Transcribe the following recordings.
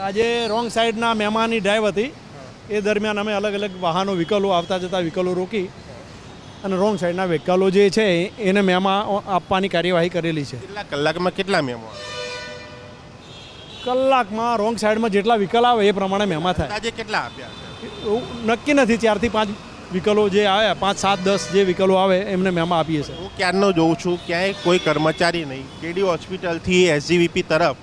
આજે wrong સાઈડના મહેમાનની drive હતી એ દરમિયાન અમે અલગ અલગ વાહનો વ્હીકલો આવતા જતા વ્હીકલો રોકી અને રોંગ સાઈડના વ્હીકલો જે છે એને મેમા આપવાની કાર્યવાહી કરેલી છે. કેટલા કલાકમાં કેટલા મેમો કલાકમાં રોંગ સાઈડમાં જેટલા વ્હીકલ આવે એ પ્રમાણે મેમા થાય. આજે કેટલા આપ્યા છે? એવું નક્કી નથી, 4 થી 5 વ્હીકલો જે આવ્યા, 5, 7, 10 જે વ્હીકલો આવે એમને મેમા આપીએ છીએ. હું ક્યારનો જોઉં છું ક્યાંય કોઈ કર્મચારી નહીં. કેડી હોસ્પિટલથી એસજીવીપી તરફ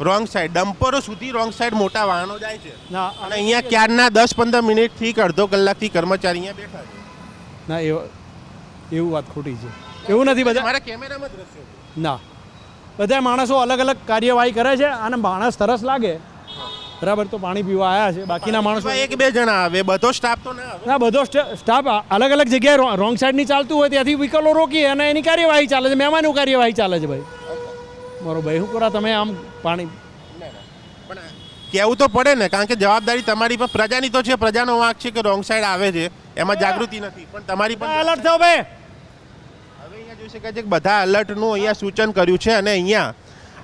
રોંગ સાઈડ ડમ્પરો સુધી રોંગ સાઈડ મોટા વાહનો જાય છે ના અને અહીંયા ક્યારના 10-15 મિનિટથી કે અડધો કલાકથી કર્મચારી અહીંયા બેઠા છે. ના એવું વાત ખોટી છે. એવું નથી. બધા મારા કેમેરામાં દ્રશ્યો છે. ના, બધા માણસો અલગ અલગ કાર્યવાહી કરે છે અને માણસ તરસ લાગે બરાબર તો પાણી પીવા આવ્યા છે. બાકીના માણસો 1-2 જણા આવે, બધો સ્ટાફ તો ના આવે. ના, બધો સ્ટાફ અલગ અલગ જગ્યાએ રોંગ સાઈડની ચાલતું હોય ત્યાંથી વ્હીકલો રોકી અને એની કાર્યવાહી ચાલે છે, મહેમાનની કાર્યવાહી ચાલે છે. ભાઈ મારો ભાઈ શું કરા તમે આમ પાણી પણ કહેવું તો પડે ને, કારણ કે જવાબદારી તમારી પણ પ્રજાની તો છે. પ્રજાનો વાંક છે કે રોંગ સાઈડ આવે છે, એમાં જાગૃતિ નથી. પણ તમારી પણ એલર્ટ થયો ભાઈ. હવે અહીંયા જોઈ શકાય છે કે બધા એલર્ટનું અહીંયા સૂચન કર્યું છે અને અહીંયા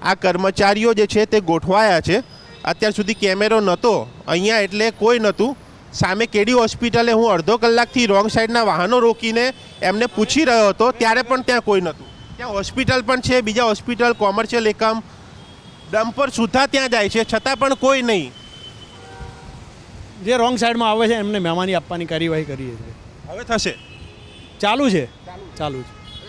આ કર્મચારીઓ જે છે તે ગોઠવાયા છે. અત્યાર સુધી કેમેરો નહોતો અહીંયા એટલે કોઈ નહોતું. સામે કેડી હોસ્પિટલે હું અડધો કલાકથી રોંગ સાઈડના વાહનો રોકીને એમને પૂછી રહ્યો હતો ત્યારે પણ ત્યાં કોઈ નહોતું. ત્યાં હોસ્પિટલ પણ છે, બીજા હોસ્પિટલ, કોમર્શિયલ એકમ, ડમ્પર સુધા ત્યાં જાય છે, છતાં પણ કોઈ નહીં. જે રોંગ સાઈડમાં આવે છે એમને મહેમાની આપવાની કાર્યવાહી કરીએ છીએ. હવે થશે. ચાલુ છે.